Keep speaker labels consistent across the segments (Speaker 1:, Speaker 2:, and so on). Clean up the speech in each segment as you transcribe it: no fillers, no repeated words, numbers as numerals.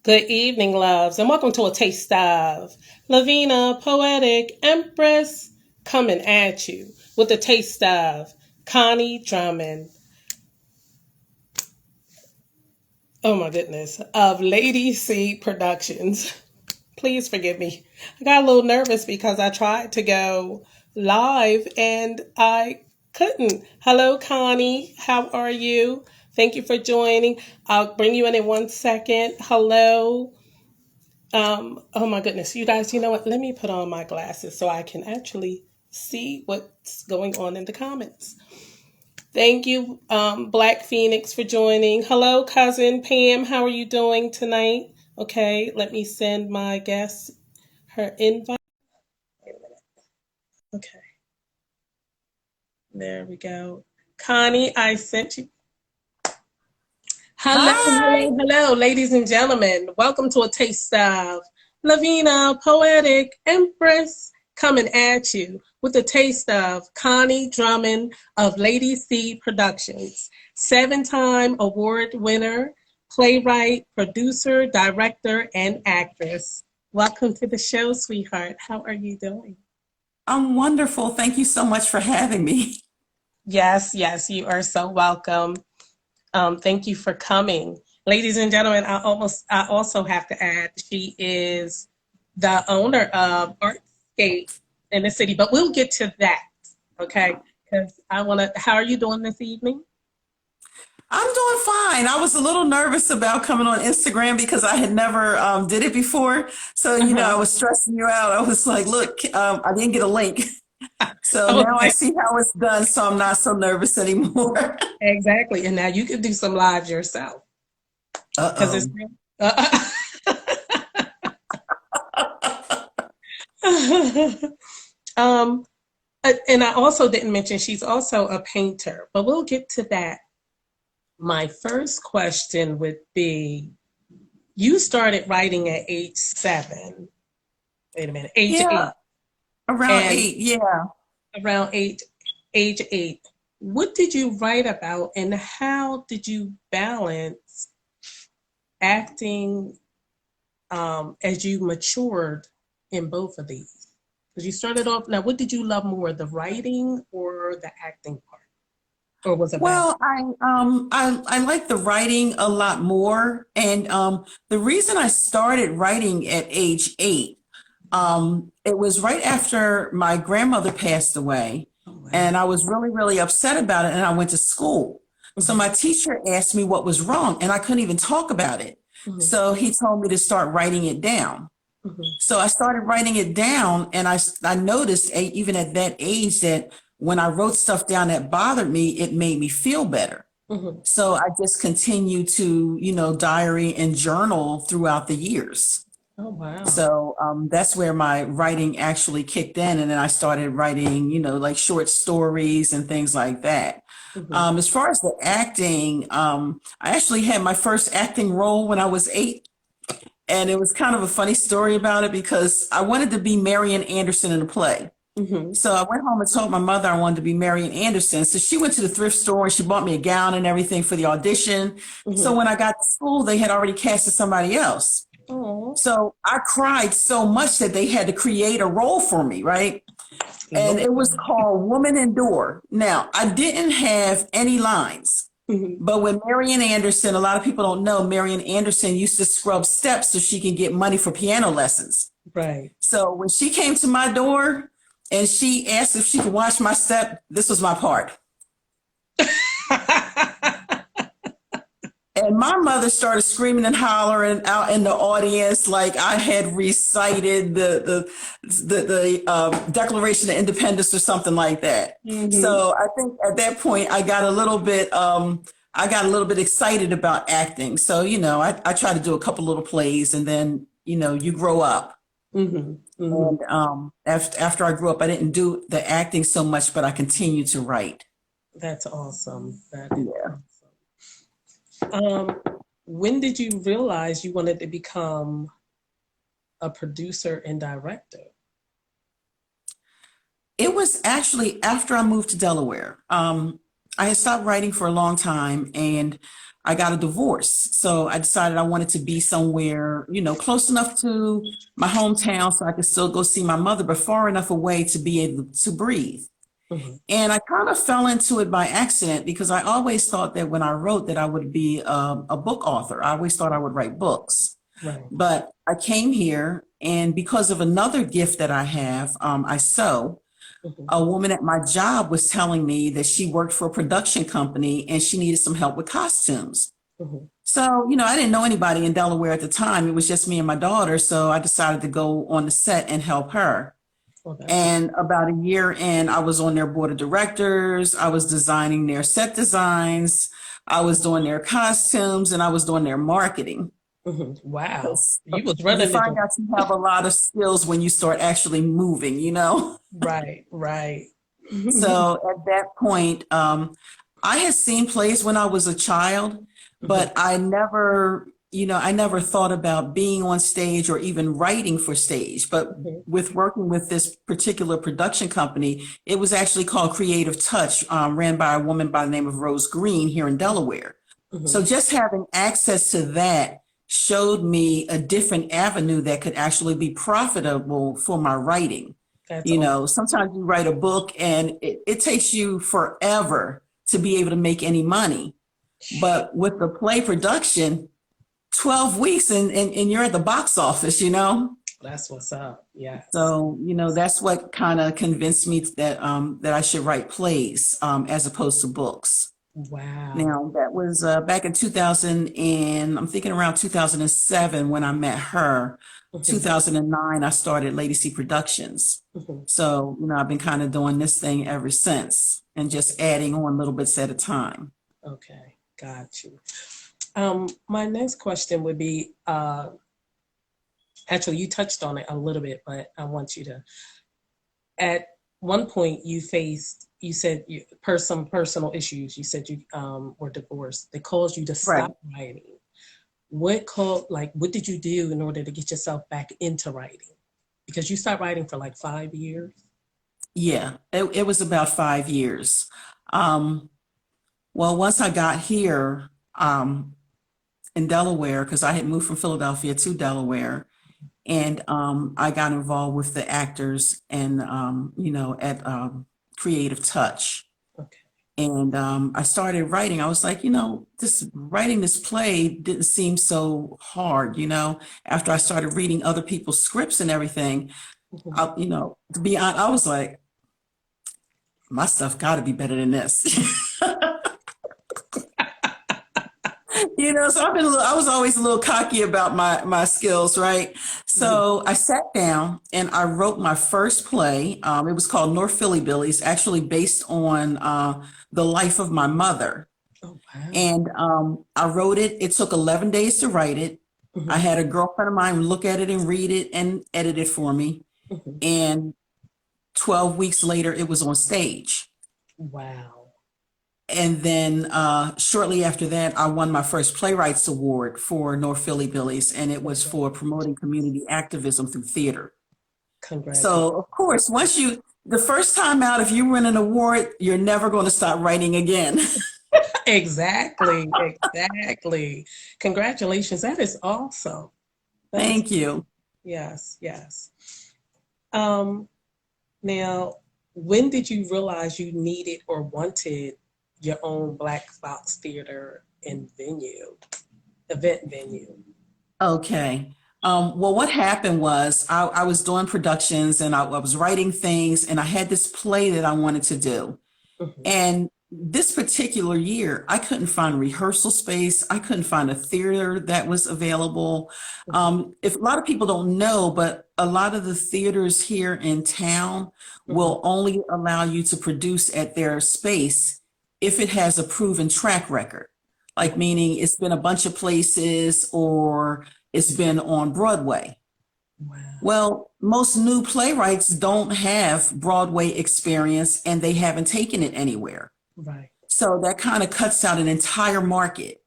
Speaker 1: Good evening, loves, and welcome to a taste of Lavina, Poetic, Empress, coming at you with a taste of Connie, Drummond. Oh my goodness, of Lady C Productions. Please forgive me. I got a little nervous because I tried to go live and I couldn't. Hello, Connie. How are you? Thank you for joining. I'll bring you in 1 second. Hello. Oh my goodness, you guys, you know what? Let me put on my glasses so I can actually see what's going on in the comments. Thank you, Black Phoenix, for joining. Hello, cousin Pam. How are you doing tonight? Okay, let me send my guest her invite. Wait a minute. Okay, there we go. Connie, I sent you. Hello,
Speaker 2: Hi.
Speaker 1: hello, hello, ladies and gentlemen. Welcome to a taste of Lavina, Poetic, Empress, coming at you with a taste of Connie Drummond of Lady C Productions, 7-time award winner, playwright, producer, director, and actress. Welcome to the show, sweetheart. How are you doing?
Speaker 2: I'm wonderful. Thank you so much for having me.
Speaker 1: Yes, yes, you are so welcome. Thank you for coming. Ladies and gentlemen, I also have to add, she is the owner of Artscape in the city, but we'll get to that, okay? Because how are you doing this evening?
Speaker 2: I'm doing fine. I was a little nervous about coming on Instagram because I had never did it before. So, I
Speaker 1: Uh-huh.
Speaker 2: was stressing you out. I was like, look, I didn't get a link. So now I
Speaker 1: Okay,
Speaker 2: see how it's done. So I'm not so nervous anymore.
Speaker 1: exactly. And now you can do some lives yourself because it's
Speaker 2: Uh-oh.
Speaker 1: um, and I also didn't mention she's also a painter, but we'll get to that. My first question would be, you started writing at age 7. Wait a minute, age
Speaker 2: Yeah,
Speaker 1: 8.
Speaker 2: around
Speaker 1: And
Speaker 2: 8. Yeah.
Speaker 1: around age 8, what did you write about and how did you balance acting as you matured in both of these? Because you started off, now what did you love more, the writing or the acting part? Or was it balance?
Speaker 2: Well, I like the writing a lot more. And the reason I started writing at age 8, it was right after my grandmother passed away,
Speaker 1: Oh, wow.
Speaker 2: and I was really, really upset about it. And I went to school. So
Speaker 1: Mhm,
Speaker 2: my teacher asked me what was wrong, and I couldn't even talk about it.
Speaker 1: mhm,
Speaker 2: So he told me to start writing it down.
Speaker 1: mhm,
Speaker 2: So I started writing it down, and I noticed even at that age that when I wrote stuff down that bothered me, it made me feel better.
Speaker 1: mhm.
Speaker 2: So I just continued to, diary and journal throughout the years.
Speaker 1: Oh, wow.
Speaker 2: So that's where my writing actually kicked in. And then I started writing, like short stories and things like that.
Speaker 1: Mhm.
Speaker 2: As far as the acting, I actually had my first acting role when I was 8. And it was kind of a funny story about it because I wanted to be Marian Anderson in a play.
Speaker 1: Mhm.
Speaker 2: So I went home and told my mother I wanted to be Marian Anderson. So she went to the thrift store and she bought me a gown and everything for the audition. So
Speaker 1: Mhm.
Speaker 2: when I got to school, they had already casted somebody else.
Speaker 1: Oh,
Speaker 2: So I cried so much that they had to create a role for me, right? And
Speaker 1: Lord.
Speaker 2: it was called Woman Endure. Now, I didn't have any lines.
Speaker 1: Mhm.
Speaker 2: But when Marian Anderson, a lot of people don't know, Marian Anderson used to scrub steps so she can get money for piano lessons.
Speaker 1: Right.
Speaker 2: So when she came to my door and she asked if she could watch my step, this was my part. And my mother started screaming and hollering out in the audience like I had recited the Declaration of Independence or something like that.
Speaker 1: Mhm.
Speaker 2: So I think at that point I got a little bit excited about acting. So I tried to do a couple little plays, and then you grow up.
Speaker 1: Mhm. Mhm.
Speaker 2: And after I grew up, I didn't do the acting so much, but I continued to write.
Speaker 1: That's awesome. That is
Speaker 2: Yeah.
Speaker 1: awesome. When did you realize you wanted to become a producer and director?
Speaker 2: It was actually after I moved to Delaware. I had stopped writing for a long time and I got a divorce. So I decided I wanted to be somewhere, close enough to my hometown so I could still go see my mother, but far enough away to be able to breathe.
Speaker 1: Hmm.
Speaker 2: And I kind of fell into it by accident because I always thought that when I wrote that I would be a book author. I always thought I would write books.
Speaker 1: Right.
Speaker 2: But I came here and because of another gift that I have, I sew.
Speaker 1: Hmm.
Speaker 2: A woman at my job was telling me that she worked for a production company and she needed some help with costumes.
Speaker 1: Hmm.
Speaker 2: So, I didn't know anybody in Delaware at the time. It was just me and my daughter. So I decided to go on the set and help her.
Speaker 1: Well, that's
Speaker 2: And about a year in, I was on their board of directors. I was designing their set designs. I was doing their costumes and I was doing their marketing.
Speaker 1: wow.
Speaker 2: So
Speaker 1: You was
Speaker 2: you
Speaker 1: running the
Speaker 2: find out you have a lot of skills when you start actually moving.
Speaker 1: right, right.
Speaker 2: So at that point, I had seen plays when I was a child,
Speaker 1: Mhm,
Speaker 2: but I never thought about being on stage or even writing for stage. But
Speaker 1: mhm,
Speaker 2: with working with this particular production company, it was actually called Creative Touch, ran by a woman by the name of Rose Green here in Delaware. So
Speaker 1: mhm.
Speaker 2: just having access to that showed me a different avenue that could actually be profitable for my writing.
Speaker 1: That's all.
Speaker 2: Sometimes you write a book and it takes you forever to be able to make any money. But with the play production, 12 weeks and you're at the box office.
Speaker 1: That's what's up. Yes.
Speaker 2: So, that's what kind of convinced me that I should write plays as opposed to books.
Speaker 1: Wow.
Speaker 2: Now, that was back in 2000, and I'm thinking around 2007 when I met her.
Speaker 1: Mhm,
Speaker 2: 2009, I started Lady C Productions.
Speaker 1: mhm.
Speaker 2: So, I've been kind of doing this thing ever since and just adding on little bits at a time.
Speaker 1: Okay, got you. My next question would be, actually, you touched on it a little bit, but I want you to. At one point, you said some personal issues. You said you were divorced. They caused you to
Speaker 2: Right.
Speaker 1: stop writing. What did you do in order to get yourself back into writing? Because you stopped writing for like 5 years.
Speaker 2: Yeah, it was about 5 years. Um, well, once I got here in Delaware, because I had moved from Philadelphia to Delaware, and I got involved with the actors and at Creative Touch.
Speaker 1: Okay.
Speaker 2: And I started writing. I was like, this writing this play didn't seem so hard. After I started reading other people's scripts and everything,
Speaker 1: Mhm.
Speaker 2: to be honest, I was like, my stuff got to be better than this. So I was always a little cocky about my skills, right?
Speaker 1: Mhm.
Speaker 2: So I sat down and I wrote my first play. It was called North Philly Billies, actually based on the life of my mother.
Speaker 1: Oh wow.
Speaker 2: And I wrote it. It took 11 days to write it. I
Speaker 1: Mhm,
Speaker 2: had a girlfriend of mine look at it and read it and edit it for me.
Speaker 1: mhm.
Speaker 2: And 12 weeks later, it was on stage.
Speaker 1: Wow.
Speaker 2: And then shortly after that, I won my first Playwrights Award for North Philly Billies, and it was for promoting community activism through theater.
Speaker 1: Congratulations.
Speaker 2: So, of course, the first time out, if you win an award, you're never going to stop writing again.
Speaker 1: Exactly. Exactly. Congratulations. That is awesome. That is
Speaker 2: Thank you.
Speaker 1: yes, yes. Um, Now, when did you realize you needed or wanted your own black box theater and event venue?
Speaker 2: Okay. Well, what happened was I was doing productions and I was writing things, and I had this play that I wanted to do.
Speaker 1: Mhm,
Speaker 2: And this particular year, I couldn't find rehearsal space. I couldn't find a theater that was available.
Speaker 1: mhm,
Speaker 2: If a lot of people don't know, but a lot of the theaters here in town
Speaker 1: mhm.
Speaker 2: will only allow you to produce at their space if it has a proven track record. Like meaning it's been a bunch of places or it's been on Broadway.
Speaker 1: Wow.
Speaker 2: Well, most new playwrights don't have Broadway experience and they haven't taken it anywhere.
Speaker 1: Right,
Speaker 2: So that kind of cuts out an entire market.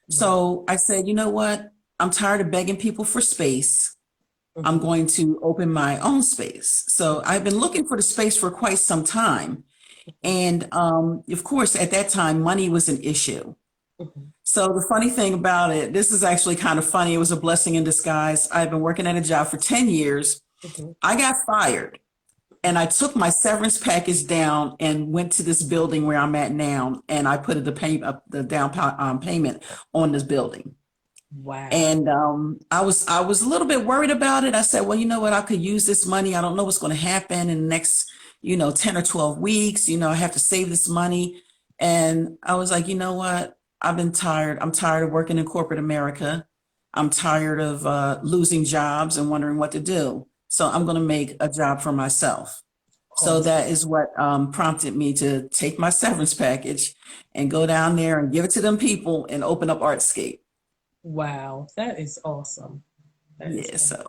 Speaker 1: right.
Speaker 2: So I said, you know what? I'm tired of begging people for space. I'm
Speaker 1: Mhm,
Speaker 2: going to open my own space. So I've been looking for the space for quite some time. And of course, at that time, money was an issue.
Speaker 1: Mhm.
Speaker 2: So the funny thing about it, this is actually kind of funny. It was a blessing in disguise. I've been working at a job for 10 years.
Speaker 1: Mhm.
Speaker 2: I got fired and I took my severance package down and went to this building where I'm at now. And I put the down payment on this building.
Speaker 1: Wow.
Speaker 2: And I was a little bit worried about it. I said, well, you know what? I could use this money. I don't know what's going to happen in the next, 10 or 12 weeks. I have to save this money. And I was like, you know what? I've been tired. I'm tired of working in corporate America. I'm tired of losing jobs and wondering what to do. So I'm going to make a job for myself. So
Speaker 1: Awesome.
Speaker 2: that is what prompted me to take my severance package and go down there and give it to them people and open up Artscape.
Speaker 1: Wow. That is awesome. That is
Speaker 2: Yeah,
Speaker 1: awesome.
Speaker 2: so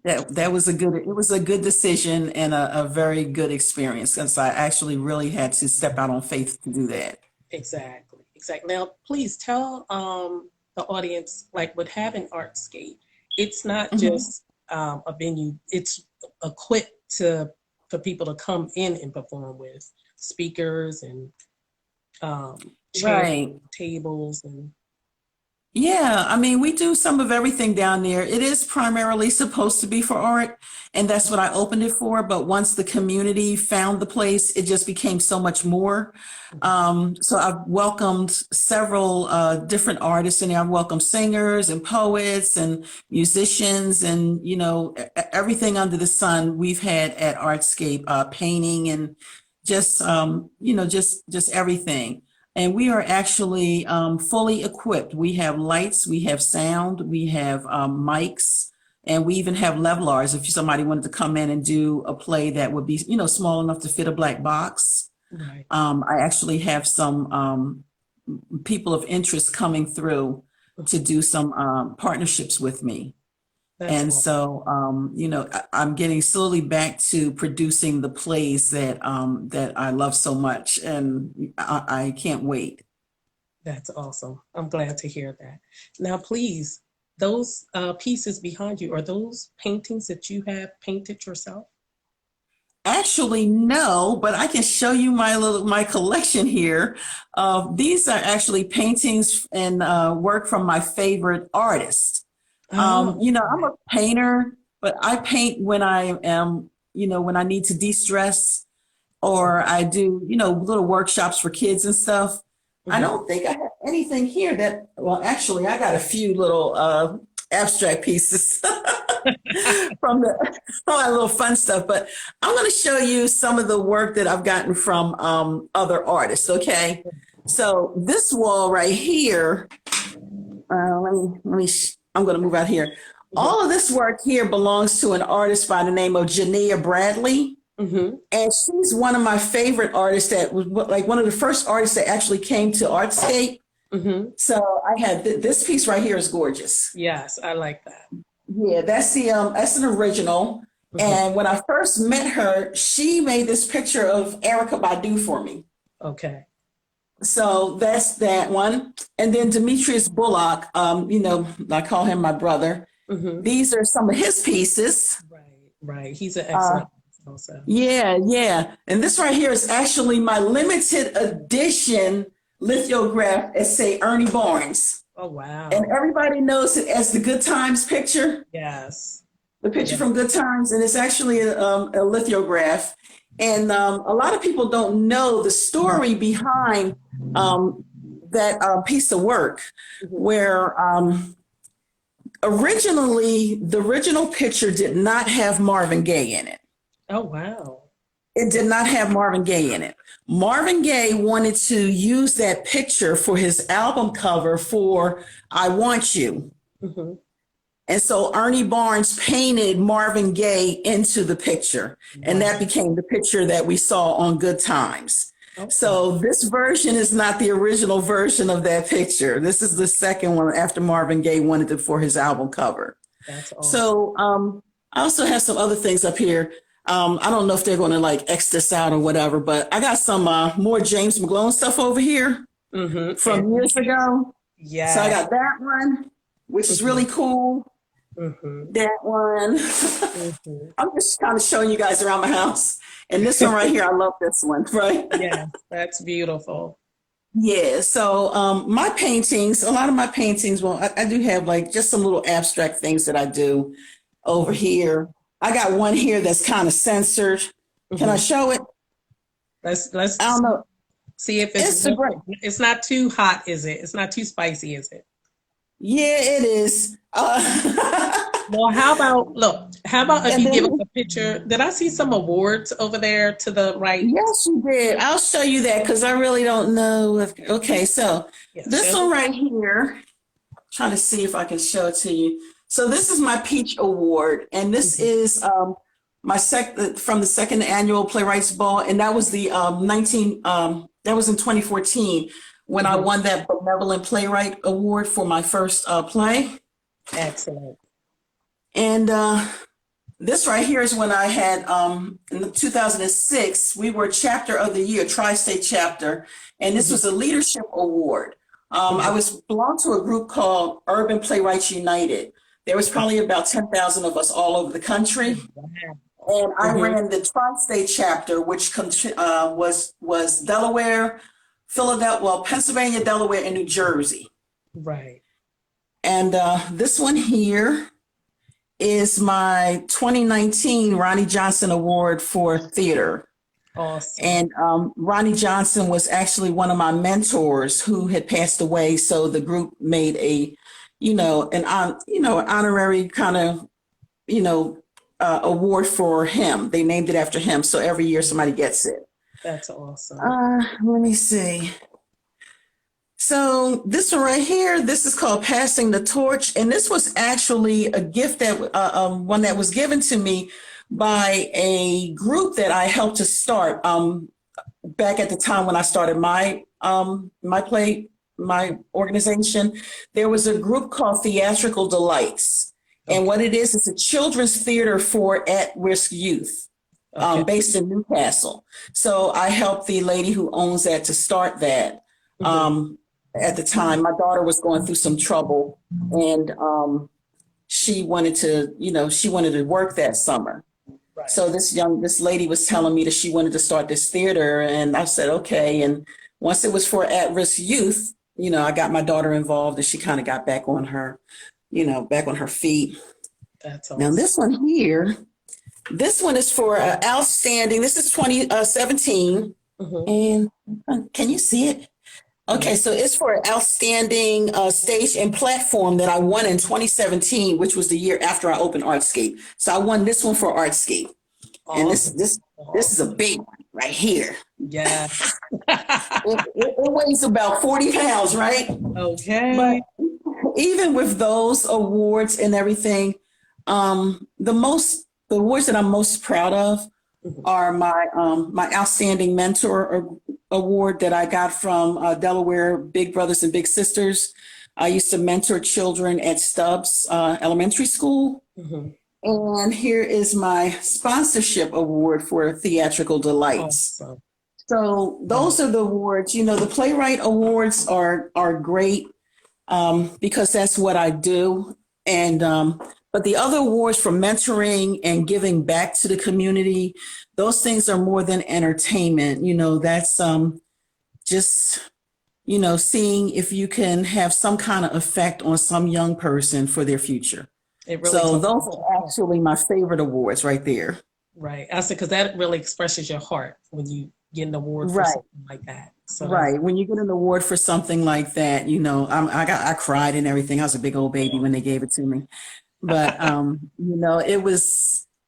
Speaker 2: it was a good decision and a very good experience because I actually really had to step out on faith to do that.
Speaker 1: Exactly. Exactly. Now, please tell the audience, like with having Artscape, it's not
Speaker 2: Mhm.
Speaker 1: just a venue. It's equipped to for people to come in and perform with speakers and chairs,
Speaker 2: Right.
Speaker 1: tables, and
Speaker 2: Yeah, I mean, we do some of everything down there. It is primarily supposed to be for art, and that's what I opened it for. But once the community found the place, it just became so much more. So I've welcomed several different artists, and I've welcomed singers and poets and musicians, and everything under the sun we've had at Artscape, painting and just everything. And we are actually fully equipped. We have lights, we have sound, we have mics, and we even have levelers. If somebody wanted to come in and do a play that would be, small enough to fit a black box.
Speaker 1: right.
Speaker 2: I actually have some people of interest coming through to do some partnerships with me.
Speaker 1: That's
Speaker 2: And
Speaker 1: all.
Speaker 2: so, I'm getting slowly back to producing the plays that I love so much, and I can't wait.
Speaker 1: That's awesome. I'm glad to hear that. Now, please, those pieces behind you are those paintings that you have painted yourself?
Speaker 2: Actually, no, but I can show you my collection here. These are actually paintings and work from my favorite artists.
Speaker 1: Oh,
Speaker 2: I'm a painter, but I paint when I am, when I need to de-stress or I do, little workshops for kids and stuff. I
Speaker 1: mhm.
Speaker 2: don't think I have anything here well, actually, I got a few little abstract pieces from from my little fun stuff, but I'm going to show you some of the work that I've gotten from other artists, okay? So this wall right here, I'm going to move out here.
Speaker 1: Mhm.
Speaker 2: All of this work here belongs to an artist by the name of Jania Bradley.
Speaker 1: Mhm.
Speaker 2: And she's one of my favorite artists that was like one of the first artists that actually came to Artscape.
Speaker 1: Mhm.
Speaker 2: So I had this piece right here is gorgeous.
Speaker 1: Yes, I like that.
Speaker 2: Yeah, that's an original.
Speaker 1: Mhm.
Speaker 2: And when I first met her, she made this picture of Erica Badu for me.
Speaker 1: Okay.
Speaker 2: So that's that one. And then Demetrius Bullock, I call him my brother.
Speaker 1: Mhm.
Speaker 2: These are some of his pieces.
Speaker 1: Right. Right. He's an
Speaker 2: Uh,
Speaker 1: excellent artist also.
Speaker 2: Yeah, yeah. And this right here is actually my limited edition lithograph at say Ernie Barnes.
Speaker 1: Oh
Speaker 2: And
Speaker 1: wow.
Speaker 2: everybody knows it as the Good Times picture,
Speaker 1: Yes.
Speaker 2: the picture
Speaker 1: Yeah.
Speaker 2: from Good Times. And it's actually a lithograph. And a lot of people don't know the story behind that piece of work
Speaker 1: Mhm.
Speaker 2: where originally the original picture did not have Marvin Gaye in it.
Speaker 1: Oh wow.
Speaker 2: It did not have Marvin Gaye in it. Marvin Gaye wanted to use that picture for his album cover for I Want You.
Speaker 1: Mhm.
Speaker 2: And so Ernie Barnes painted Marvin Gaye into the picture, and that
Speaker 1: Wow.
Speaker 2: became the picture that we saw on Good Times.
Speaker 1: Okay.
Speaker 2: So this version is not the original version of that picture. This is the second one after Marvin Gaye wanted it for his album cover.
Speaker 1: That's awesome.
Speaker 2: So I also have some other things up here. I don't know if they're going to like X this out or whatever, but I got some more James McGlone stuff over here
Speaker 1: Mhm. And
Speaker 2: from years ago. So I
Speaker 1: yes.
Speaker 2: got that one, which is really
Speaker 1: Mhm.
Speaker 2: cool.
Speaker 1: Mm-hmm.
Speaker 2: That one.
Speaker 1: Mm-hmm.
Speaker 2: I'm just kind of showing you guys around my house. And this one right here, I love this one, right?
Speaker 1: Yes, that's beautiful.
Speaker 2: Yeah, so my paintings, a lot of my paintings, well, I do have like just some little abstract things that I do over
Speaker 1: Mm-hmm.
Speaker 2: here. I got one here that's kind of censored. Can I
Speaker 1: Mm-hmm.
Speaker 2: show it? I
Speaker 1: Let's
Speaker 2: don't know.
Speaker 1: see if it's
Speaker 2: It's a great,
Speaker 1: it's not too hot, is it? It's not too spicy, is it?
Speaker 2: yeah, it is.
Speaker 1: Well, how about look, how about if
Speaker 2: And
Speaker 1: you give us
Speaker 2: then,
Speaker 1: a picture? Did I see some awards over there to the right?
Speaker 2: yes, you did. I'll show you that because I really don't know. Okay, so
Speaker 1: Yeah,
Speaker 2: this
Speaker 1: show
Speaker 2: one
Speaker 1: me.
Speaker 2: right here, trying to see if I can show it to you. So this is my Peach Award, and this
Speaker 1: Mhm.
Speaker 2: is my from the second annual Playwrights Ball, and that was the 19 that was in 2014 when I
Speaker 1: Mhm.
Speaker 2: won that Benevolent Playwright Award for my first play.
Speaker 1: Excellent.
Speaker 2: And this right here is when I had in 2006 we were Chapter of the Year, Tri-State Chapter, and this
Speaker 1: Mhm.
Speaker 2: was a leadership award. I
Speaker 1: Mhm.
Speaker 2: was belonged to a group called Urban Playwrights United. There was probably about 10,000 of us all over the country,
Speaker 1: Wow.
Speaker 2: and I
Speaker 1: Mhm.
Speaker 2: ran the Tri-State Chapter, which was Delaware, Philadelphia, well, Pennsylvania, Delaware, and New Jersey.
Speaker 1: Right.
Speaker 2: And this one here is my 2019 Ronnie Johnson Award for Theater.
Speaker 1: Awesome.
Speaker 2: And Ronnie Johnson was actually one of my mentors who had passed away. So the group made a, an honorary kind of, award for him. They named it after him. So every year somebody gets it.
Speaker 1: That's awesome.
Speaker 2: Let me see. So this one right here, this is called Passing the Torch, and this was actually a gift that one that was given to me by a group that I helped to start back at the time when I started my organization. There was a group called Theatrical Delights, and
Speaker 1: Okay.
Speaker 2: what it is a children's theater for at-risk youth.
Speaker 1: Okay.
Speaker 2: Based in Newcastle. So I helped the lady who owns that to start that.
Speaker 1: Mhm.
Speaker 2: Um, at the time, my daughter was going through some trouble, and she wanted to work that summer.
Speaker 1: Right.
Speaker 2: So this lady was telling me that she wanted to start this theater, and I said okay. And once it was for at-risk youth, I got my daughter involved, and she kind of got back on her feet.
Speaker 1: That's
Speaker 2: Now
Speaker 1: awesome.
Speaker 2: this one here, this one is for outstanding. This is 2017,
Speaker 1: Mhm.
Speaker 2: and can you see it?
Speaker 1: Yeah.
Speaker 2: Okay, so it's for an outstanding stage and platform that I won in 2017, which was the year after I opened Artscape. So I won this one for Artscape, and this
Speaker 1: Awesome.
Speaker 2: this this is a
Speaker 1: Awesome.
Speaker 2: big one right here.
Speaker 1: Yeah.
Speaker 2: It weighs about 40 pounds, right? But
Speaker 1: Okay.
Speaker 2: even with those awards and everything, the awards that I'm most proud of
Speaker 1: Mhm.
Speaker 2: are my outstanding mentor award that I got from Delaware Big Brothers and Big Sisters. I used to mentor children at Stubbs Elementary School.
Speaker 1: Mhm.
Speaker 2: And here is my sponsorship award for Theatrical Delights.
Speaker 1: Awesome.
Speaker 2: So
Speaker 1: Wow.
Speaker 2: those are the awards. The Playwright Awards are great because that's what I do. And but the other awards for mentoring and giving back to the community, those things are more than entertainment. That's just seeing if you can have some kind of effect on some young person for their future.
Speaker 1: It really
Speaker 2: So
Speaker 1: talks
Speaker 2: those
Speaker 1: about your
Speaker 2: are
Speaker 1: heart.
Speaker 2: actually my favorite awards right there.
Speaker 1: Right. I said, because that really expresses your heart when you get an award for
Speaker 2: Right.
Speaker 1: something like that. So that's
Speaker 2: Right. When you get an award for something like that, I cried and everything. I was a big old baby when they gave it to me. But I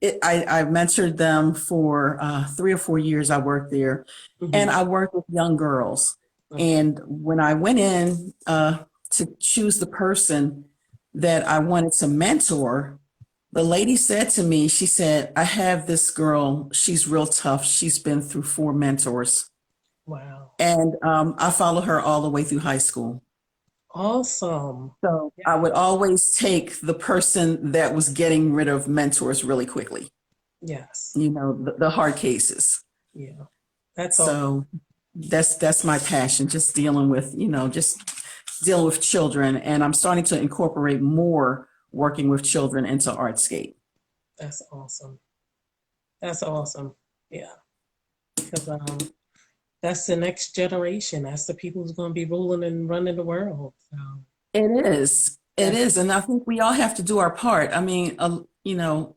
Speaker 2: mentored them for 3 or 4 years. I worked there, and
Speaker 1: Mhm.
Speaker 2: I worked with young girls.
Speaker 1: Okay.
Speaker 2: And when I went in to choose the person that I wanted to mentor, the lady said to me, she said, "I have this girl. She's real tough. She's been through 4 mentors."
Speaker 1: Wow.
Speaker 2: And I followed her all the way through high school.
Speaker 1: Awesome.
Speaker 2: So I
Speaker 1: Yeah.
Speaker 2: would always take the person that was getting rid of mentors really quickly,
Speaker 1: Yes.
Speaker 2: the hard cases.
Speaker 1: Yeah. That's all.
Speaker 2: So that's my passion, just dealing with children. And I'm starting to incorporate more working with children into Artscape.
Speaker 1: That's awesome. That's awesome. Yeah. Because that's the next generation. That's the people who's going to be ruling and running the world. So
Speaker 2: It is. It
Speaker 1: that's
Speaker 2: is. And I think we all have to do our part. I mean,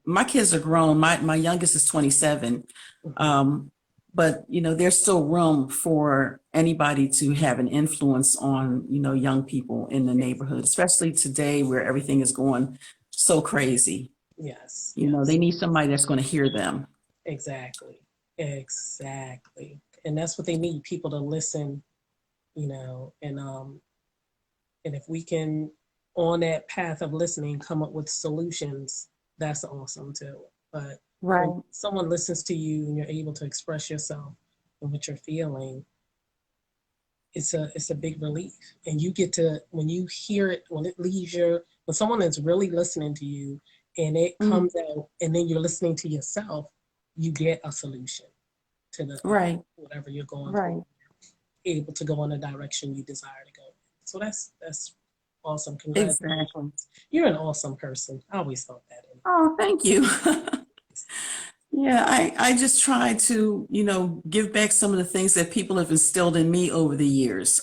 Speaker 2: my kids are grown. My youngest is 27.
Speaker 1: mhm.
Speaker 2: Um, but, there's still room for anybody to have an influence on, young people in the neighborhood, especially today where everything is going so crazy.
Speaker 1: Yes,
Speaker 2: They
Speaker 1: yes,
Speaker 2: need somebody that's going to hear them.
Speaker 1: exactly. Exactly. And that's what they need, people to listen, and if we can, on that path of listening, come up with solutions, that's awesome too. But when
Speaker 2: Right.
Speaker 1: someone listens to you and you're able to express yourself and what you're feeling, it's a big relief. And you get to, when you hear it, when it leaves your, when someone is really listening to you and it
Speaker 2: Mhm.
Speaker 1: comes out and then you're listening to yourself, you get a solution to the
Speaker 2: Right.
Speaker 1: whatever you're going through,
Speaker 2: Right.
Speaker 1: able to go in the direction you desire to go. So that's awesome.
Speaker 2: Exactly.
Speaker 1: Congratulations. You're an awesome person. I always thought that.
Speaker 2: Oh, thank you. Yeah, I just try to, give back some of the things that people have instilled in me over the years.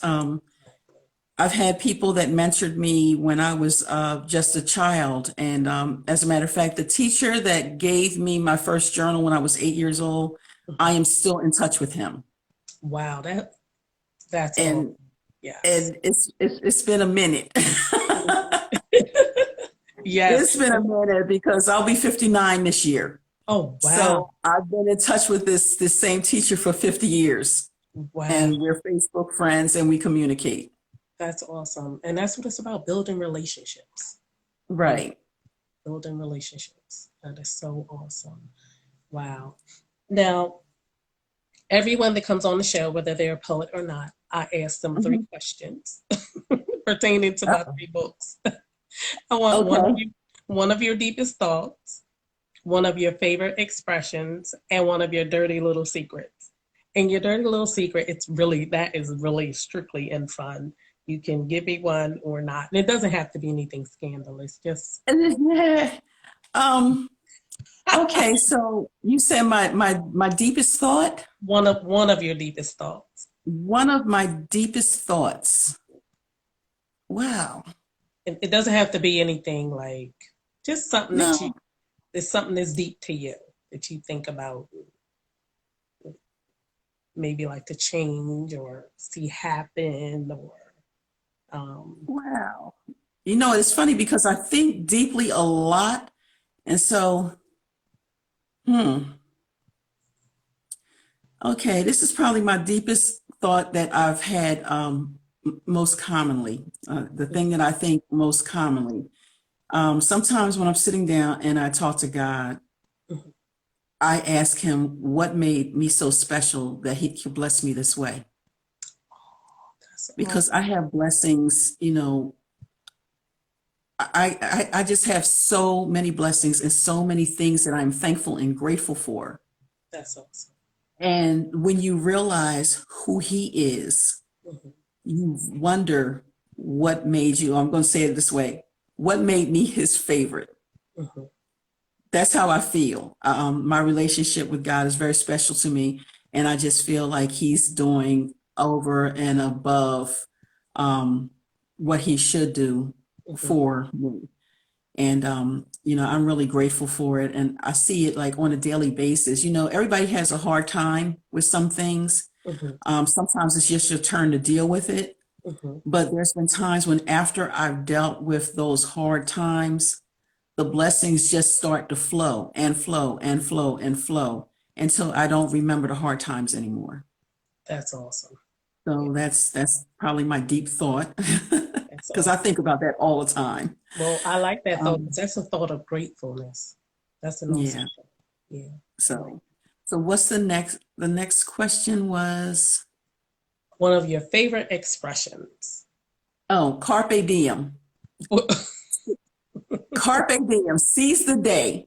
Speaker 2: I've had people that mentored me when I was just a child. And as a matter of fact, the teacher that gave me my first journal when I was 8 years old, I
Speaker 1: Mhm.
Speaker 2: am still in touch with him.
Speaker 1: Wow, that's all.
Speaker 2: And
Speaker 1: Yes.
Speaker 2: and it's been a minute.
Speaker 1: Yes.
Speaker 2: It's been a minute because I'll be 59 this year.
Speaker 1: Oh wow.
Speaker 2: So I've been in touch with this same teacher for 50 years,
Speaker 1: Wow.
Speaker 2: and we're Facebook friends and we communicate.
Speaker 1: That's awesome. And that's what it's about, building relationships. You know,
Speaker 2: Right.
Speaker 1: building relationships. That is so awesome. Wow. Now, everyone that comes on the show, whether they're a poet or not, I ask them three
Speaker 2: Mhm.
Speaker 1: questions pertaining to my
Speaker 2: Uh-oh.
Speaker 1: three books. I want
Speaker 2: Okay.
Speaker 1: one of your deepest thoughts, one of your favorite expressions, and one of your dirty little secrets. And your dirty little secret, that is really strictly in fun. You can give me one or not. And it doesn't have to be anything scandalous. Just
Speaker 2: Yeah. Um, okay, so you said my deepest thought?
Speaker 1: one of your deepest thoughts.
Speaker 2: One of my deepest thoughts. Wow.
Speaker 1: It doesn't have to be anything like just something that
Speaker 2: No.
Speaker 1: it's something that's deep to you that you think about, maybe like to change or see happen or um,
Speaker 2: Wow. It's funny because I think deeply a lot. And so, hmm. Okay, this is probably my deepest thought that I've had most commonly, the thing that I think most commonly. Sometimes when I'm sitting down and I talk to God, I ask him what made me so special that he could bless me this way.
Speaker 1: that's
Speaker 2: Because I have blessings, I just have so many blessings and so many things that I'm thankful and grateful for.
Speaker 1: that's awesome.
Speaker 2: And when you realize who he is,
Speaker 1: Mhm,
Speaker 2: you wonder what made you, I'm going to say it this way, what made me his favorite?
Speaker 1: mhm.
Speaker 2: That's how I feel. My relationship with God is very special to me. And I just feel like he's doing over and above um, what he should do
Speaker 1: Mhm,
Speaker 2: for me. And, I'm really grateful for it. And I see it like on a daily basis. Everybody has a hard time with some things.
Speaker 1: mhm,
Speaker 2: Sometimes it's just your turn to deal with it.
Speaker 1: mhm.
Speaker 2: But there's been times when after I've dealt with those hard times, the blessings just start to flow and flow and flow and flow until I don't remember the hard times anymore.
Speaker 1: That's awesome. Yeah,
Speaker 2: So that's probably my deep thought
Speaker 1: that's
Speaker 2: because I
Speaker 1: awesome.
Speaker 2: think about that all the time.
Speaker 1: Well, I like that thought because
Speaker 2: Um,
Speaker 1: that's a thought of gratefulness. That's an awesome
Speaker 2: yeah.
Speaker 1: thought. Yeah, I like
Speaker 2: So what's the next? The next question was,
Speaker 1: one of your favorite expressions.
Speaker 2: oh, carpe diem. Carpe diem, seize the day.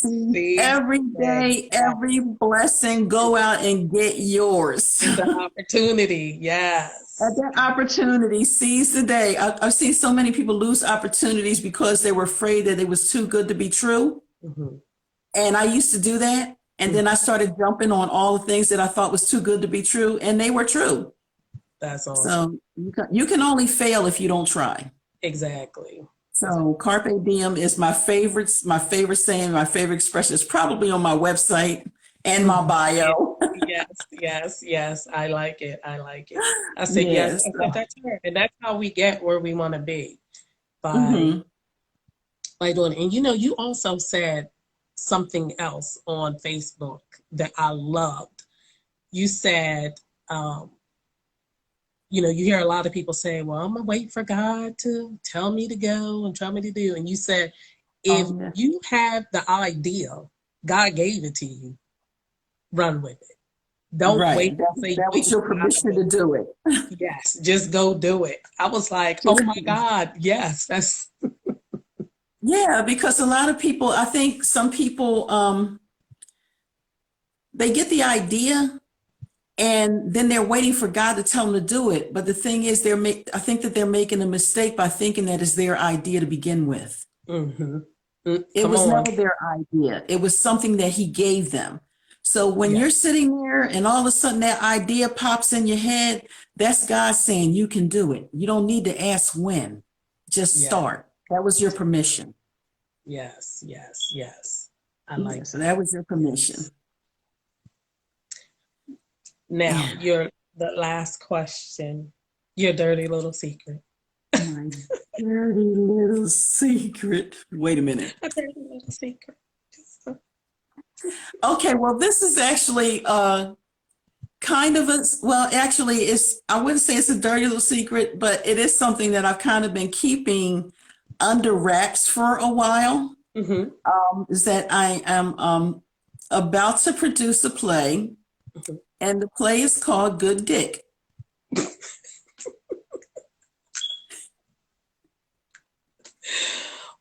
Speaker 1: Seize
Speaker 2: Every
Speaker 1: the day.
Speaker 2: day, every blessing, go out and get yours.
Speaker 1: It's an opportunity.
Speaker 2: At
Speaker 1: Yes.
Speaker 2: that opportunity, seize the day. I've seen so many people lose opportunities because they were afraid that it was too good to be true.
Speaker 1: Mhm.
Speaker 2: And I used to do that. And then I started jumping on all the things that I thought was too good to be true, and they were true.
Speaker 1: That's awesome.
Speaker 2: So you can only fail if you don't try.
Speaker 1: Exactly.
Speaker 2: So carpe diem is my favorite saying, my favorite expression. It's probably on my website and my
Speaker 1: Mhm. Yeah.
Speaker 2: bio.
Speaker 1: Yes, yes, yes. I like it. I like it. I said yes.
Speaker 2: Yes.
Speaker 1: I said that's her, and that's how we get where we want to be by
Speaker 2: Hmm.
Speaker 1: doing it. And you also said something else on Facebook that I loved. You said, um, you hear a lot of people say, "Well, I'm gonna wait for God to tell me to go and tell me to do." And you said, if
Speaker 2: Oh, yeah.
Speaker 1: you have the idea, God gave it to you, run with it. Don't
Speaker 2: Right.
Speaker 1: wait
Speaker 2: That,
Speaker 1: and say,
Speaker 2: that
Speaker 1: wait
Speaker 2: was your
Speaker 1: for God
Speaker 2: permission
Speaker 1: to.
Speaker 2: to do it.
Speaker 1: Yes, just go do it. I was like, oh
Speaker 2: Just,
Speaker 1: my God, yes, that's.
Speaker 2: yeah, because a lot of people, I think some people, they get the idea and then they're waiting for God to tell them to do it. But the thing is, I think that they're making a mistake by thinking that it's their idea to begin with.
Speaker 1: Mm-hmm.
Speaker 2: It
Speaker 1: Come
Speaker 2: was
Speaker 1: on.
Speaker 2: never their idea. It was something that he gave them. So when
Speaker 1: Yeah,
Speaker 2: you're sitting there and all of a sudden that idea pops in your head, that's God saying you can do it. You don't need to ask when. Just
Speaker 1: yeah,
Speaker 2: start. That was your permission.
Speaker 1: yes, yes, yes. I
Speaker 2: Yeah,
Speaker 1: like
Speaker 2: so
Speaker 1: that.
Speaker 2: that was your
Speaker 1: Yes.
Speaker 2: permission.
Speaker 1: Now,
Speaker 2: Yeah.
Speaker 1: the last question, your dirty little secret.
Speaker 2: My dirty little secret. Wait a minute.
Speaker 1: A dirty little secret.
Speaker 2: Okay, well, this is actually kind of well, actually, I wouldn't say it's a dirty little secret, but it is something that I've kind of been keeping under wraps for a while.
Speaker 1: Mm-hmm.
Speaker 2: Is that I am about to produce a play,
Speaker 1: Mm-hmm.
Speaker 2: and the play is called Good Dick.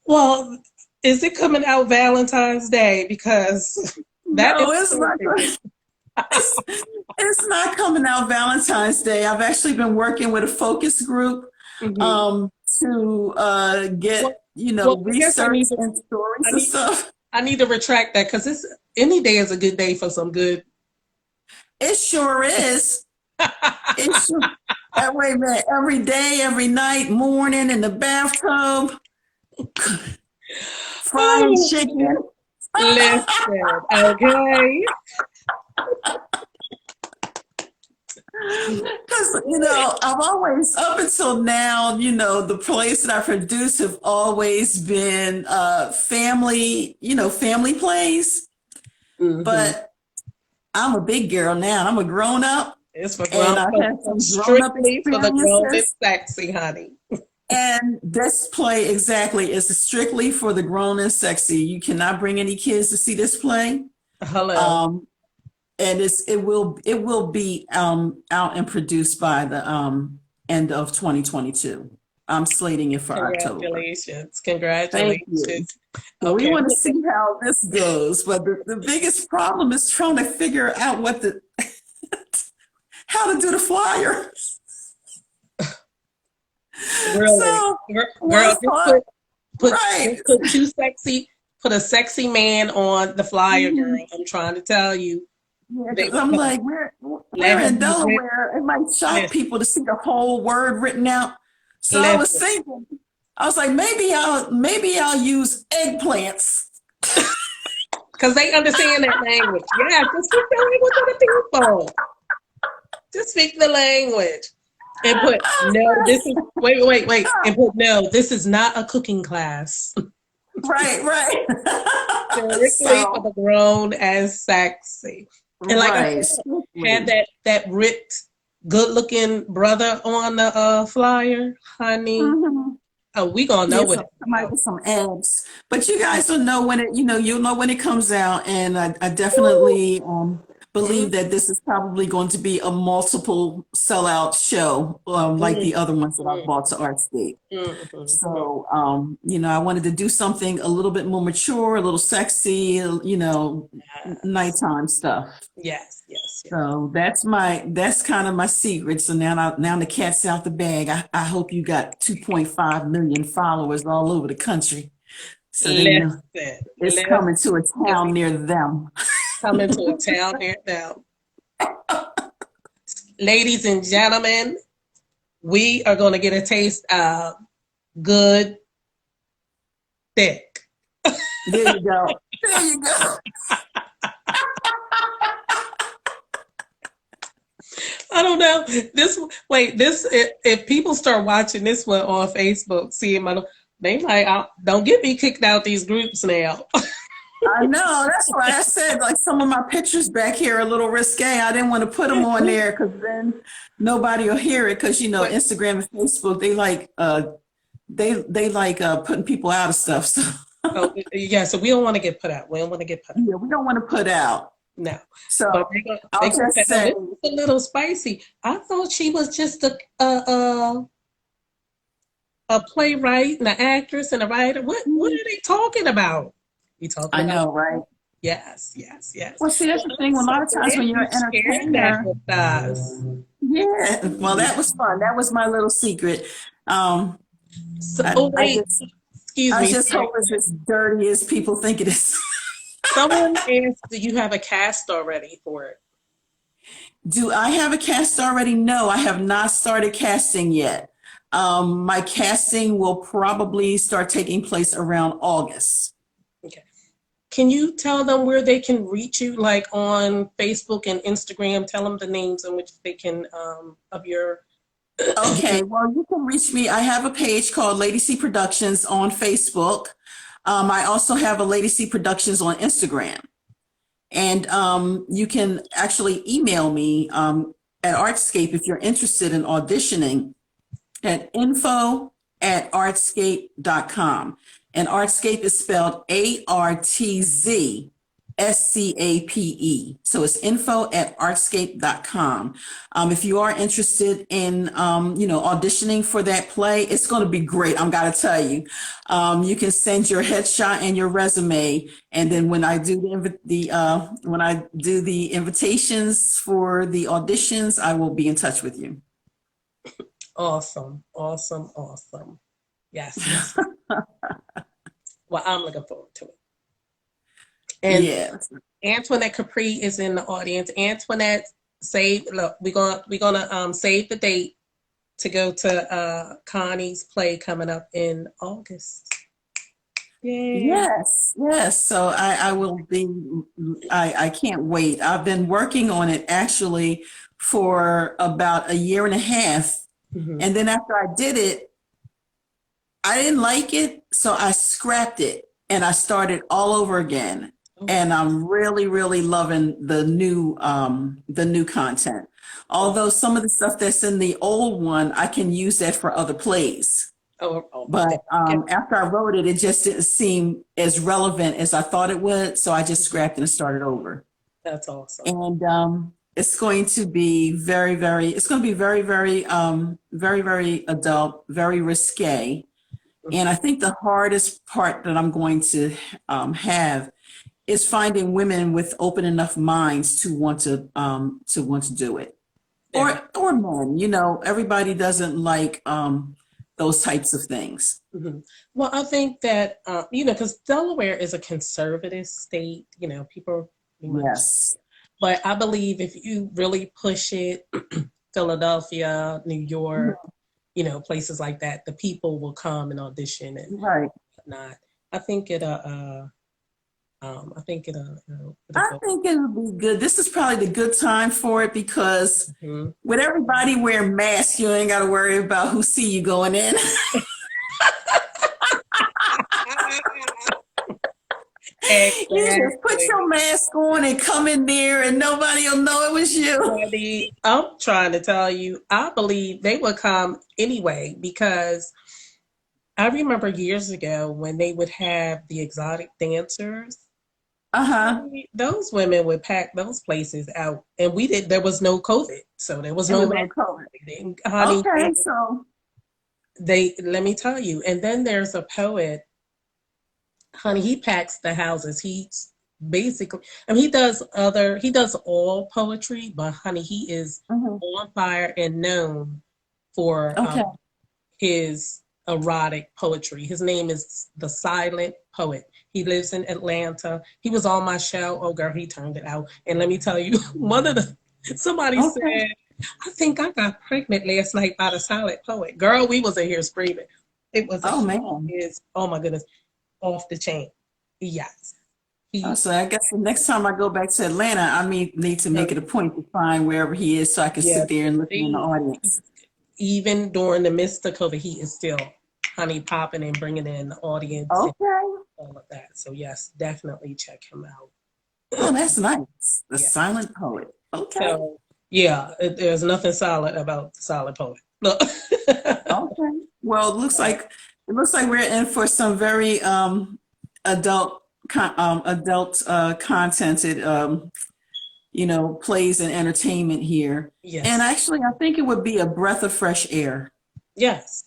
Speaker 1: Well, is it coming out Valentine's Day? Because that is
Speaker 2: No, it's not.
Speaker 1: perfect.
Speaker 2: It's, it's not coming out Valentine's Day. I've actually been working with a focus group
Speaker 1: Mm-hmm.
Speaker 2: um, to
Speaker 1: Well,
Speaker 2: get,
Speaker 1: I guess
Speaker 2: research and stories
Speaker 1: I
Speaker 2: and
Speaker 1: need,
Speaker 2: stuff.
Speaker 1: I need to retract that because it's any day is a good day for some good.
Speaker 2: It sure is. It sure. Wait a minute. Every day, every night, morning in the bathtub, frying
Speaker 1: Oh,
Speaker 2: chicken.
Speaker 1: listen, okay.
Speaker 2: Because, I've always, up until now, the plays that I produce have always been family plays.
Speaker 1: Mm-hmm.
Speaker 2: But I'm a big girl now. I'm a grown up,
Speaker 1: It's for
Speaker 2: and
Speaker 1: grown,
Speaker 2: I've had some grown up
Speaker 1: strictly for the grown and
Speaker 2: experiences.
Speaker 1: sexy, honey.
Speaker 2: And this play exactly is strictly for the grown and sexy. You cannot bring any kids to see this play.
Speaker 1: Hello.
Speaker 2: Um, and it will be out and produced by the end of 2022. I'm slating it for October.
Speaker 1: Congratulations.
Speaker 2: Thank you.
Speaker 1: Congratulations.
Speaker 2: So we
Speaker 1: Okay.
Speaker 2: want to see how this goes, but the biggest problem is trying to figure out how to do the flyer.
Speaker 1: Really.
Speaker 2: So
Speaker 1: Girl,
Speaker 2: one thought, right.
Speaker 1: just put a sexy man on the flyer,
Speaker 2: Mhm.
Speaker 1: girl. I'm trying to tell you.
Speaker 2: Yeah,
Speaker 1: They
Speaker 2: because
Speaker 1: will
Speaker 2: I'm
Speaker 1: come.
Speaker 2: like, we're
Speaker 1: Let
Speaker 2: we're
Speaker 1: him
Speaker 2: in
Speaker 1: be rich.
Speaker 2: Delaware. It might shock
Speaker 1: Listen,
Speaker 2: people to see the whole word written out. So I was
Speaker 1: listen.
Speaker 2: thinking, I was like, maybe I'll use eggplants.
Speaker 1: Because they understand that language. Yeah, just speak the language of the people. Just speak the language. And put no, this is wait. And put no, this is not a cooking class.
Speaker 2: Right, right.
Speaker 1: Strictly for
Speaker 2: So
Speaker 1: the grown and sexy. And like I
Speaker 2: right,
Speaker 1: said, had
Speaker 2: strictly.
Speaker 1: that ripped, good looking brother on the flyer, honey.
Speaker 2: Mhm.
Speaker 1: Oh, we gonna know
Speaker 2: Yeah,
Speaker 1: what
Speaker 2: so
Speaker 1: it's
Speaker 2: somebody
Speaker 1: about.
Speaker 2: with some abs. But you guys will know when it, you'll know when it comes out. And I
Speaker 1: Woo!
Speaker 2: definitely believe
Speaker 1: Mm-hmm.
Speaker 2: that this is probably going to be a multiple sellout show, like the other ones that I've bought to Artscape.
Speaker 1: Mm-hmm.
Speaker 2: So, I wanted to do something a little bit more mature, a little sexy,
Speaker 1: Yes.
Speaker 2: nighttime stuff.
Speaker 1: Yes. Yes. Yes.
Speaker 2: So that's kind of my secret. So now the cat's out the bag. I hope you got 2.5 million followers all over the country. So they know it's
Speaker 1: Listen,
Speaker 2: coming to a
Speaker 1: because
Speaker 2: town
Speaker 1: we
Speaker 2: near them.
Speaker 1: coming to a town near them. Ladies and gentlemen, we are going to get a taste of good thick.
Speaker 2: There you go. There you go.
Speaker 1: I don't know. If people start watching this one on Facebook, seeing my, they might, don't get me kicked out these groups now.
Speaker 2: I know. That's why I said like some of my pictures back here are a little risque. I didn't want to put them on there because then nobody will hear it. Because
Speaker 1: But,
Speaker 2: Instagram and Facebook they like putting people out of stuff. So
Speaker 1: oh, yeah, so we don't want to get put out. We don't want to get put out.
Speaker 2: yeah, we don't want to put out.
Speaker 1: No. But
Speaker 2: So
Speaker 1: they
Speaker 2: I'll
Speaker 1: gonna
Speaker 2: just
Speaker 1: say, oh,
Speaker 2: say,
Speaker 1: this is a little spicy. I thought she was just a playwright and an actress and a writer. What are they talking about? You talking
Speaker 2: I
Speaker 1: about?
Speaker 2: know, right?
Speaker 1: Yes, yes, yes.
Speaker 2: Well, see, that's the
Speaker 1: Well, I'm
Speaker 2: thing. A
Speaker 1: so
Speaker 2: lot of times
Speaker 1: glad
Speaker 2: when you're
Speaker 1: you
Speaker 2: an
Speaker 1: shared that
Speaker 2: entertainer,
Speaker 1: with us.
Speaker 2: yeah. Well, that was fun. That was my little secret. Um,
Speaker 1: So,
Speaker 2: I,
Speaker 1: oh
Speaker 2: I
Speaker 1: wait,
Speaker 2: just
Speaker 1: excuse
Speaker 2: I
Speaker 1: me.
Speaker 2: just
Speaker 1: Sorry.
Speaker 2: hope it's as dirty as people think it is.
Speaker 1: Someone asked, "Do you have a cast already for it?"
Speaker 2: Do I have a cast already? No, I have not started casting yet. My casting will probably start taking place around August.
Speaker 1: Okay. Can you tell them where they can reach you, like on Facebook and Instagram? Tell them the names in which they can of your.
Speaker 2: Okay, well, you can reach me. I have a page called Lady C Productions on Facebook. I also have a Lady C Productions on Instagram. And you can actually email me at Artscape if you're interested in auditioning at info@artscape.com. And Artscape is spelled ARTZSCAPE. So it's info@artscape.com. If you are interested in, auditioning for that play, it's going to be great. I'm got to tell you. You can send your headshot and your resume, and then when I do when I do the invitations for the auditions, I will be in touch with you.
Speaker 1: Awesome, awesome, awesome. Yes, yes. Well, I'm looking forward to it. And
Speaker 2: Yeah.
Speaker 1: Antoinette Capri is in the audience. Antoinette, save. Look, we're gonna save the date to go to Connie's play coming up in August. Yay!
Speaker 2: Yes, yes. So I will be, I can't wait. I've been working on it actually for about a year and a half.
Speaker 1: Mm-hmm.
Speaker 2: And then after I did it, I didn't like it. So I scrapped it and I started all over again.
Speaker 1: Okay.
Speaker 2: And I'm really, really loving the new content. Although some of the stuff that's in the old one, I can use that for other plays. But
Speaker 1: Okay.
Speaker 2: after I wrote it, it just didn't seem as relevant as I thought it would. So I just scrapped it and started over.
Speaker 1: That's awesome.
Speaker 2: And it's going to be very, very, it's going to be very, very, very, very adult, very risque. And I think the hardest part that I'm going to have is finding women with open enough minds to want to do it.
Speaker 1: Yeah.
Speaker 2: Or men, everybody doesn't like those types of things.
Speaker 1: Mm-hmm. Well, I think that because Delaware is a conservative state. People pretty much.
Speaker 2: Yes.
Speaker 1: But I believe if you really push it, Philadelphia, New York, places like that, the people will come and audition and
Speaker 2: Right.
Speaker 1: whatnot. I think it. I think it.
Speaker 2: I think it would be good. This is probably the good time for it because
Speaker 1: Mm-hmm.
Speaker 2: with everybody wearing masks, you ain't got to worry about who see you going in.
Speaker 1: Exactly.
Speaker 2: You just put your mask on and come in there and nobody will know it was you.
Speaker 1: Buddy, I'm trying to tell you, I believe they would come anyway because I remember years ago when they would have the exotic dancers.
Speaker 2: Uh-huh.
Speaker 1: Those women would pack those places out, and we did. There was no COVID, so there was
Speaker 2: It
Speaker 1: no
Speaker 2: was
Speaker 1: mask.
Speaker 2: no color.
Speaker 1: Honey,
Speaker 2: Okay, so
Speaker 1: they let me tell you. And then there's a poet, honey. He packs the houses. He's basically, I mean, he does all poetry, but honey, he is
Speaker 2: mhm.
Speaker 1: on fire and known for
Speaker 2: Okay.
Speaker 1: his erotic poetry. His name is the Silent Poet. He lives in Atlanta. He was on my show. Oh, girl, he turned it out. And let me tell you, somebody
Speaker 2: Okay.
Speaker 1: said, I think I got pregnant last night by the Silent Poet. Girl, we was in here screaming.
Speaker 2: Oh
Speaker 1: He
Speaker 2: man.
Speaker 1: is, oh my goodness, off the chain. Yes.
Speaker 2: Oh,
Speaker 1: He,
Speaker 2: so I guess the next time I go back to Atlanta, I may need to make it a point to find wherever he is so I can
Speaker 1: yeah,
Speaker 2: sit there and listen in the
Speaker 1: he,
Speaker 2: audience.
Speaker 1: even during the midst of COVID, he is still honey popping and bringing in the audience and
Speaker 2: Okay.
Speaker 1: all of that. So yes, definitely check him out.
Speaker 2: Oh, that's nice. The
Speaker 1: Yeah.
Speaker 2: silent poet. Okay.
Speaker 1: So yeah, there's nothing solid about the Silent Poet. Look.
Speaker 2: Okay. Well, it looks like we're in for some very adult adult contented plays and entertainment here. And
Speaker 1: Yes.
Speaker 2: actually, I think it would be a breath of fresh air.
Speaker 1: Yes.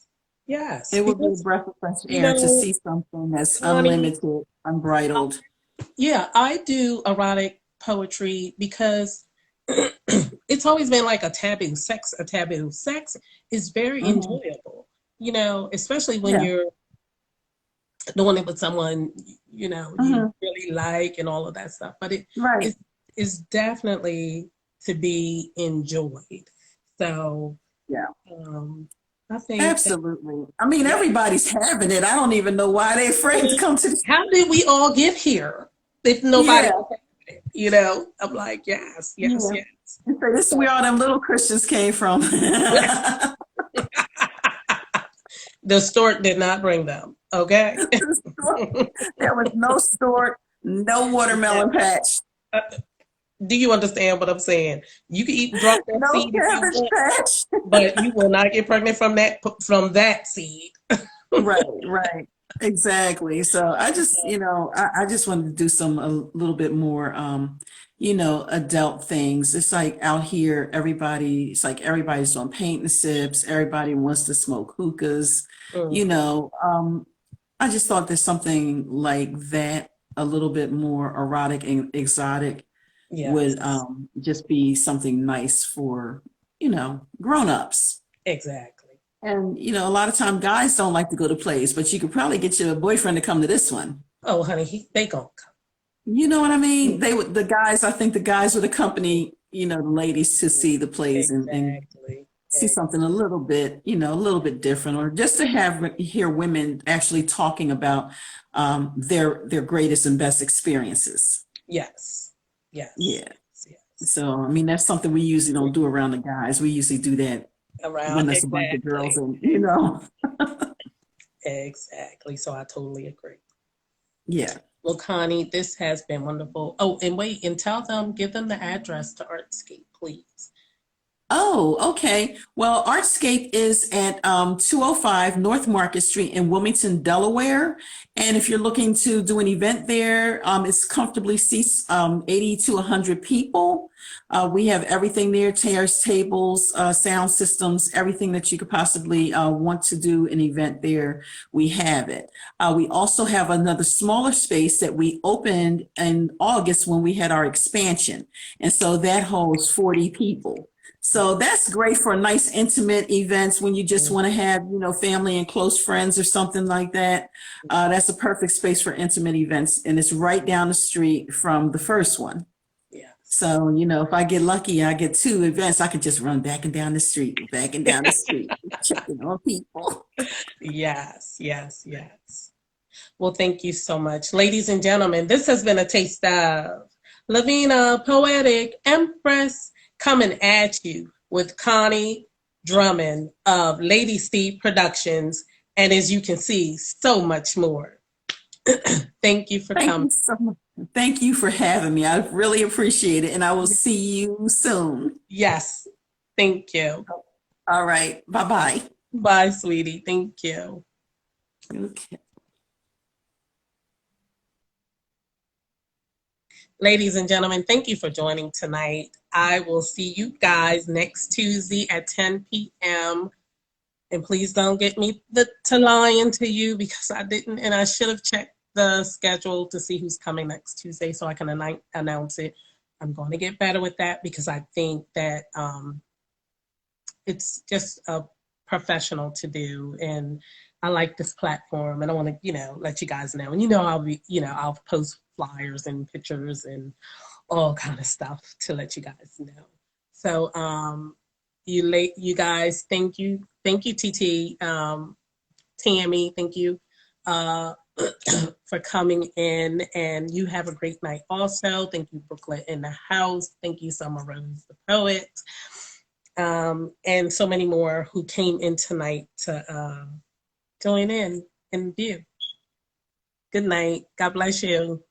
Speaker 1: Yes.
Speaker 2: It would be a
Speaker 1: Because
Speaker 2: breath of fresh
Speaker 1: you
Speaker 2: air to
Speaker 1: know,
Speaker 2: see something that's
Speaker 1: Connie,
Speaker 2: unlimited, unbridled.
Speaker 1: yeah, I do erotic poetry because it's always been like a taboo. A taboo. Sex is very
Speaker 2: Hmm.
Speaker 1: enjoyable. Especially when
Speaker 2: Yeah.
Speaker 1: you're doing it with someone you
Speaker 2: Hmm.
Speaker 1: really like and all of that stuff. But it
Speaker 2: Right.
Speaker 1: is definitely to be enjoyed. So
Speaker 2: Yeah.
Speaker 1: um, I think that
Speaker 2: Absolutely. I mean,
Speaker 1: yeah.
Speaker 2: everybody's having it. I don't even know why they're afraid to come to the.
Speaker 1: How did we all get here if nobody
Speaker 2: Yeah.
Speaker 1: was having it? I'm like, yes, yes,
Speaker 2: Yeah.
Speaker 1: yes.
Speaker 2: And so this is where
Speaker 1: So
Speaker 2: all them little Christians came from.
Speaker 1: the stork did not bring them. Okay.
Speaker 2: There was no stork, no watermelon patch,
Speaker 1: Do you understand what I'm saying? You can eat drop that
Speaker 2: no
Speaker 1: seed if you
Speaker 2: cabbage
Speaker 1: want,
Speaker 2: patch.
Speaker 1: but you will not get pregnant from that seed.
Speaker 2: Right, right. Exactly. So I just, I just wanted to do some a little bit more adult things. It's like out here, it's like everybody's doing paint and sips, everybody wants to smoke hookahs, you
Speaker 1: Mhm.
Speaker 2: know. I just thought there's something like that, a little bit more erotic and exotic would
Speaker 1: Yes,
Speaker 2: just be something nice for, grown-ups.
Speaker 1: exactly.
Speaker 2: And a lot of time guys don't like to go to plays, but you could probably get your boyfriend to come to this one.
Speaker 1: Oh, honey, they gonna
Speaker 2: You know what I mean?
Speaker 1: come.
Speaker 2: They would the guys, I think the guys would accompany, the ladies to see the plays and
Speaker 1: Exactly.
Speaker 2: see something a little bit, a little bit different, or just to hear women actually talking about their greatest and best experiences.
Speaker 1: Yes, yes,
Speaker 2: Yeah.
Speaker 1: yes.
Speaker 2: So I mean that's something we usually don't do around the guys. We usually do that when
Speaker 1: Around
Speaker 2: there's a bunch of girls
Speaker 1: exactly,
Speaker 2: and
Speaker 1: exactly. So I totally agree.
Speaker 2: yeah.
Speaker 1: Well, Connie, this has been wonderful. Oh, and wait, and give them the address to Artscape, please.
Speaker 2: Oh, okay. Well, Artscape is at 205 North Market Street in Wilmington, Delaware. And if you're looking to do an event there, it's comfortably seats 80 to 100 people. We have everything there, chairs, tables, sound systems, everything that you could possibly want to do an event there. We have it. We also have another smaller space that we opened in August when we had our expansion. And so that holds 40 people. So that's great for nice intimate events when you just want to have, family and close friends or something like that. That's a perfect space for intimate events. And it's right down the street from the first one.
Speaker 1: Yes.
Speaker 2: So, if I get lucky, I get two events, I can just run back and down the street, back and down the street, checking on people.
Speaker 1: Yes, yes, yes. Well, thank you so much. Ladies and gentlemen, this has been a taste of Lavina, Poetic, Empress, coming at you with Connie Drummond of Lady Steve Productions. And as you can see, so much more. Thank you for
Speaker 2: Thank
Speaker 1: coming.
Speaker 2: you so much. Thank you for having me. I really appreciate it. And I will see you soon.
Speaker 1: Yes, thank you.
Speaker 2: All right. Bye-bye.
Speaker 1: Bye, sweetie. Thank you.
Speaker 2: Okay.
Speaker 1: Ladies and gentlemen, thank you for joining tonight. I will see you guys next Tuesday at 10 p.m. And please don't get me to lying to you because I didn't, and I should have checked the schedule to see who's coming next Tuesday so I can announce it. I'm going to get better with that because I think that it's just a professional to do, and I like this platform, and I want to, let you guys know. And I'll be, I'll post flyers and pictures and all kind of stuff to let you guys know. So, you guys, thank you, TT, Tammy, thank you uh, for coming in, and you have a great night. Also, thank you, Brooklyn in the house. Thank you, Summer Rose, the poet, and so many more who came in tonight to join in and view. Good night. God bless you.